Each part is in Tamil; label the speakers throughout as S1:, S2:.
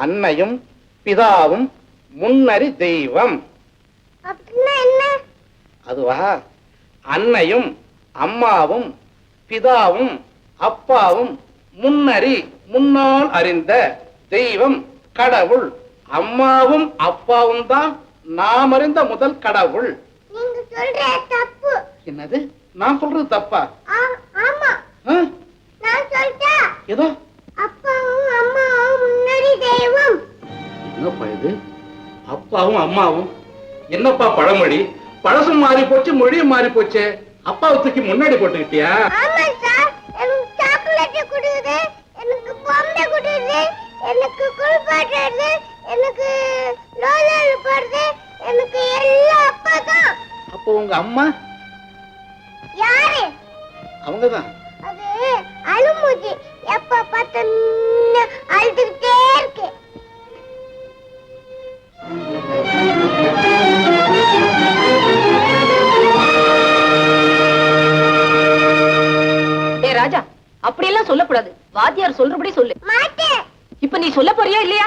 S1: அன்னையும் பிதாவும் முன்னறி தெய்வம். அதுவா, அன்னையும் அம்மாவும் பிதாவும் அப்பாவும் முன்னறி முன்னால் அறிந்த தெய்வம் கடவுள். அம்மாவும் அப்பாவும் தான் நாம் அறிந்த முதல் கடவுள்.
S2: நீங்க சொல்ற தப்பு.
S1: என்னது, நான் சொல்றது தப்பா?
S2: ஆமா, நான் சொல்றா
S1: ஏதோ
S2: அப்பாவும் அம்மாவும் முன்னறி தெய்வம்.
S1: என்னப்பா இது, அப்பாவும் அம்மாவும்? என்னப்பா பழமொழி? பழசும் மாறி போச்சு, மொழியும் மாறி போச்சு. அப்பாவை தூக்கி முன்னாடி போட்டுக்கிட்டியா?
S2: ஆமா சார், எனக்கு சாக்லேட் குடுக்குது, எனக்கு பொம்மை குடுக்குது, எனக்கு குளிப்பாட்டுறது, எனக்கு லோலால் போடுறது, எனக்கு எல்லாம் அப்பா தான்.
S1: அப்போ உங்க அம்மா
S2: யாரு?
S1: அவங்கதான்.
S2: அது அழுமுதி, எப்ப பார்த்தாலும் அழுதுகிட்டே இருக்கு.
S3: ராஜா, அப்படியெல்லாம் சொல்லக்கூடாது. வாத்தியார் சொல்றபடி சொல்லு.
S2: மாட்டேன்.
S3: இப்ப நீ சொல்ல போறியா இல்லையா?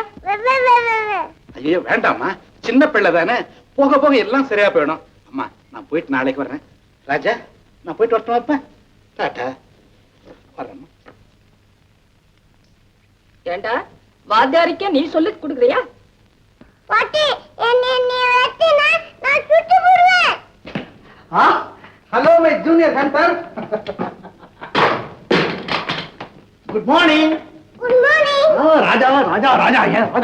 S1: ஐயோ வேண்டாமா, சின்ன பிள்ளை தானே, போக போக எல்லாம் சரியா போயிடும். அம்மா, நான் போயிட்டு நாளைக்கு வர்றேன். ராஜா, நான் போயிட்டு வரட்டும். அப்ப டாட்டா, வர்றேன்.
S3: ஏண்டா, வாத்தியாரிக்க நீ சொல்லி கொடுக்குறியா?
S2: பாட்டி, என்னை நீ வெட்டினா நான் சுட்டு போடுவேன்.
S1: Hello my junior hunter. Good morning.
S2: Good morning.
S1: Raja Raja Raja.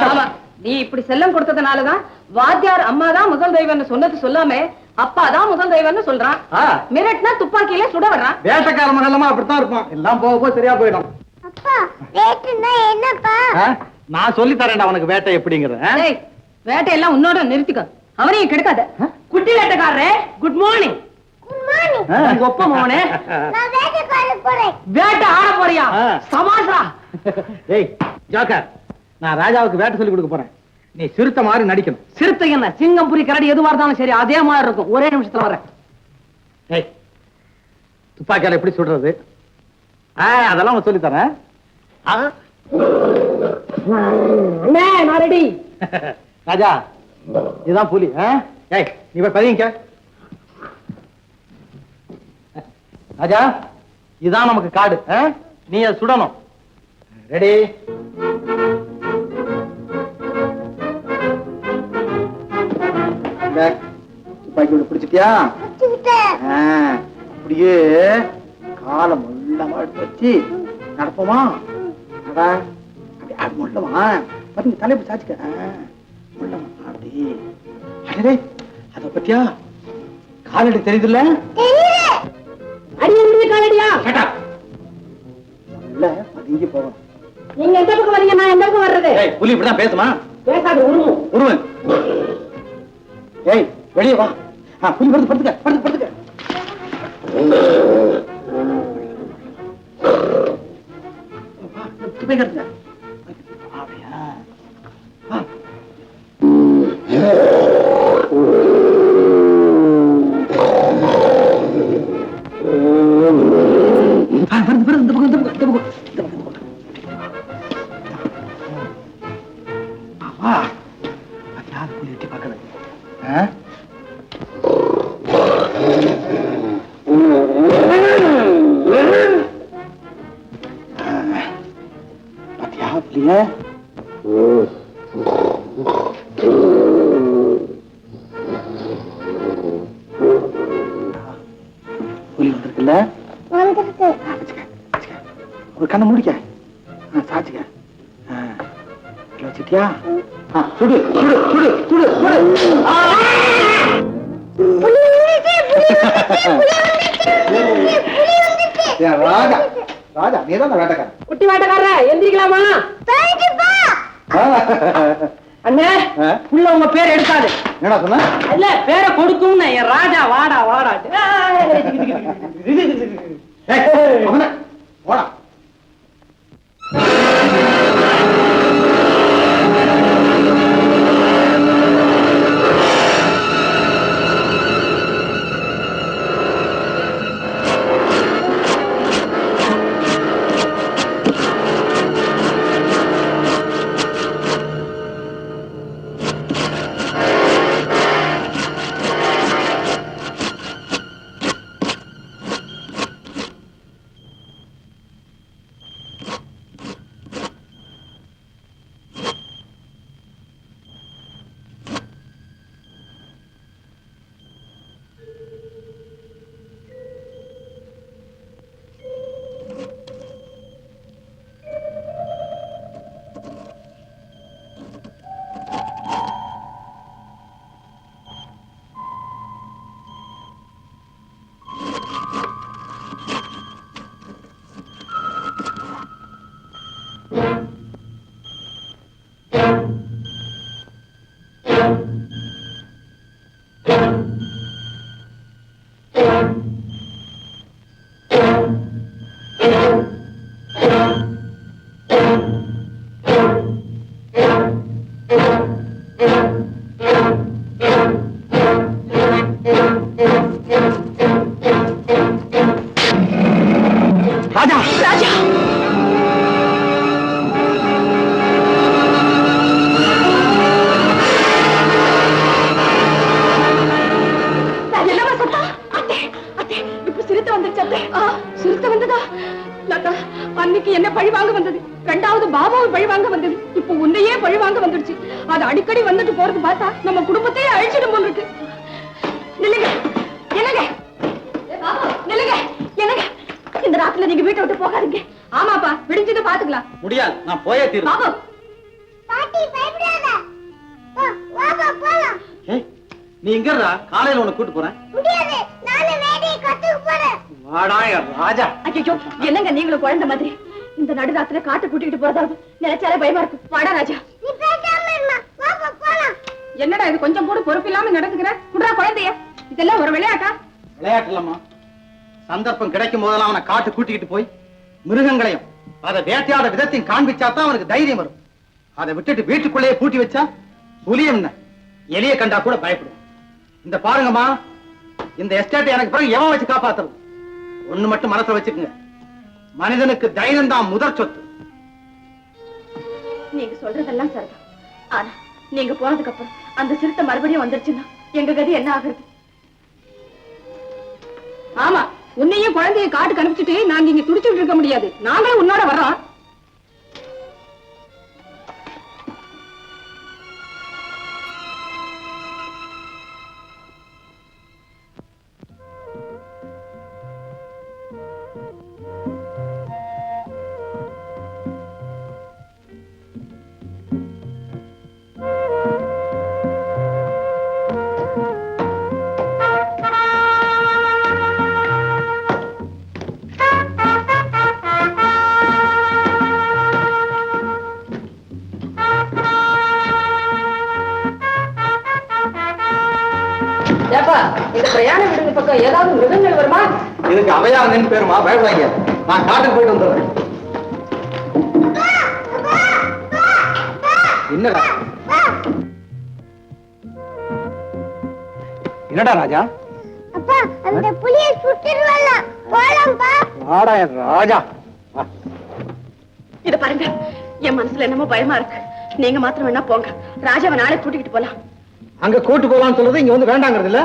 S3: ஆமா, நீ இப்படி செல்லம் கொடுத்ததுனாலதான் வாத்தியார் அம்மா தான் முதல் தெய்வம்னு சொன்னது சொல்லாம அப்பா தான் முதல் தெய்வம்னு சொல்றான். மிரட்னா துப்பாக்கியில சுட வர்றான்.
S1: வேட்டக்கார மகல்லமா அப்படித்தான் இருப்பான். எல்லாம் போக போக சரியா போயிடும்.
S2: அப்பா, வேட்டைன்னா என்னப்பா?
S1: நான் சொல்லி தரேன்டா உனக்கு வேட்டை எப்படிங்கறது.
S3: வேட்டையெல்லாம் உன்னோட நிறுத்திக்க, அவனையும் கெடுக்காத. குட்டி வேட்டைக்காரரே, குட் மார்னிங்.
S2: Good morning.
S3: ஒப்ப மோனே,
S2: நான் வேட்டைக்கார போறேன்.
S3: வேட்டை ஆட போறியா? சமாசா.
S1: ஏய் ஜோக்கர், நான் ராஜாவுக்கு வேட்டை சொல்லி கொடுக்க போறேன். நீ சிறுத்தை மாதிரி நடிக்கணும்.
S3: சிறுத்தை என்ன, சிங்கம், புலி, கரடி எதுவா இருந்தாலும் சரி அதே மாதிரி இருக்கும். ஒரே நிமிஷத்துல வரேன்.
S1: ஏய், துப்பாக்கியால எப்படி சுடுறது அதெல்லாம் சொல்லி தரேன்.
S3: நான் ரெடி.
S1: ராஜா, இதுதான் புலி. ஏய், நீ போய் பதிங்க. ராஜா, இதுதான் நமக்கு காடு. நீ அதை சுடணும். ரெடி? துப்பாக்கி பிடிச்சிட்டியா? அப்படியே காலம் முள்ளமா எடுத்து வச்சு நடப்போமா? அப்படி முள்ளமா பாத்தீங்க, தலைப்பு சாச்சுக்க. முள்ளமா அப்படி. அடே, அத பத்தியா காலடி தெரியுதுல்ல?
S3: காலடியா?
S1: உள்ள பதுங்கி போகணும்.
S3: நீங்க எந்த பக்கம் வரீங்க, நான் எந்த பக்கம் வர்றது?
S1: புலி இப்படிதான் பேசுமா?
S3: பேசாது,
S1: உருவன். ஏய், வெளியே வா. புலி வருது, படுத்துக்க படுத்துக்க படுத்துக்க. புலி எட்டி பார்க்கறது. பாத்தியா புலிய? புலி வந்திருக்குல்ல? ஒரு கண்ணை முடிக்க, சாச்சுக்க. வச்சுட்டியா? சுடு சுடு சுடு சுடு சுடு. ராஜா ராஜா, நீதான் வேட்டக்காரன்.
S3: குட்டி வேட்டக்காரர, எந்திரிக்கலாமா? அண்ணே, உள்ள உங்க பேர் எடுக்காது.
S1: என்ன சொன்ன?
S3: இல்ல, பேரை கொடுக்கும். ராஜா வாடா வாடா.
S1: போடா.
S3: லதா, அன்னைக்கு என்ன பழி வாங்க வந்தது, ரெண்டாவது பாபாவை பழி வாங்க வந்தது, இப்ப உன்னையே பழி வாங்க வந்துடுச்சு. அது அடிக்கடி வந்துட்டு போறது பார்த்தா நம்ம குடும்பத்தையே அழிச்சிடும் போல இருக்கு. நில்லுங்க, என்னங்க நில்லுங்க, என்னங்க இந்த ராத்திரில நீங்க வீட்டை விட்டு போகாதீங்க. ஆமாப்பா, விடிஞ்சது பாத்துக்கலாம்.
S1: முடியாது, நான் போயே தீரும்.
S3: பாபு,
S2: பாட்டி பயப்படாத. வா வா போலாம்.
S1: நீ இங்க காலையில உன்னை கூட்டு போறேன்.
S2: முடியாது, நானே வேலையை கத்துக்க போறேன்.
S1: வாடா ராஜா.
S3: ஐயோ, என்னங்க நீங்களும் குழந்தை மாதிரி இந்த நடுராத்திரில காட்டு கூட்டிட்டு போறதாவது நினைச்சாலே பயமா இருக்கு. வாடா ராஜா.
S2: நீ பேசாம இருமா. வா வா போலாம்.
S3: என்னடா இது, கொஞ்சம் கூட பொறுப்பு இல்லாம நடந்துக்கிற? குடுறா குழந்தைய, இதெல்லாம் ஒரு விளையாட்டா?
S1: விளையாட்டு இல்லம்மா, சந்தர்ப்பம் கிடைக்கும் போதெல்லாம் அவனை காட்டு கூட்டிக்கிட்டு போய் மிருகங்களையும் அதை வேட்டையாட விதத்தையும் காண்பிச்சாதான் அவனுக்கு தைரியம் வரும். அதை விட்டுட்டு வீட்டுக்குள்ளேயே பூட்டி வச்சா புலியம் என்ன எலிய கண்டா கூட பயப்படும். இந்த பாருங்கம்மா, இந்த எஸ்டேட் எனக்கு பிறகு எவன் வச்சு காப்பாத்துறது? ஒண்ணு மட்டும் மனசுல வச்சுக்குங்க, மனிதனுக்கு தைரியம் தான் முதற் சொத்து.
S3: நீங்க சொல்றதெல்லாம் சரிதான். ஆனா நீங்க போனதுக்கு அப்புறம் அந்த சிறுத்தை மறுபடியும் வந்துருச்சுன்னா எங்க கதி என்ன ஆகுறது? ஆமா, உன்னையும் குழந்தைய காட்டுக்கு அனுப்பிச்சுட்டு நாங்க இங்க துடிச்சுட்டு இருக்க முடியாது. நாங்களும் உன்னோட வர்றோம். இந்த பிரயாண விடுதி பக்கம் ஏதாவது மிருகங்கள் வருமா?
S1: இதுக்கு அவையானு பேருமா, பயப்படாங்க. நான் காட்டுக்கு போயிட்டு வந்துடுறேன். என்னடா என்னடா ராஜா?
S2: அப்பா, அந்த புலியை சுட்டிடுவாங்க. போலாம்பா.
S1: வாடா ராஜா.
S3: இத பாருங்க, என் மனசுல என்னமோ பயமா இருக்கு. நீங்க மாத்திரம் வேணா போங்க, ராஜாவை நாளை கூட்டிக்கிட்டு போலாம்.
S1: அங்க கூட்டு போலான்னு சொல்றது இங்க வந்து வேண்டாங்கிறது இல்ல?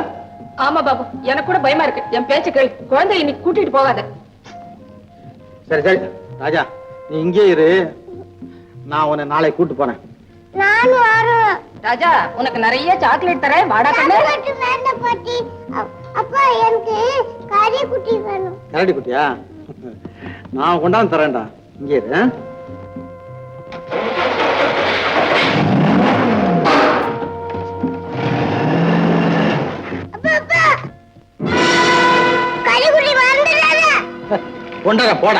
S3: ஆமா பாபு, எனக்கு கூட பயமா இருக்கு. என் பேச்சு கேள், குழந்தை இன்னைக்கு கூட்டிட்டு போகாத.
S1: சரி சரி ராஜா, நீ இங்கே இரு, நான் உன்னை நாளை கூட்டு போறேன்.
S2: நானும் வரேன்.
S3: ராஜா, உனக்கு நிறைய சாக்லேட் தரேன், வாடா கண்ணு.
S2: சாக்லேட் வேண்டாம் பாட்டி. அப்பா, எனக்கு கறி குட்டி வேணும்.
S1: கரடி குட்டியா? நான் கொண்டாந்து தரேன்டா, இங்கே இரு. கொண்டாட போட.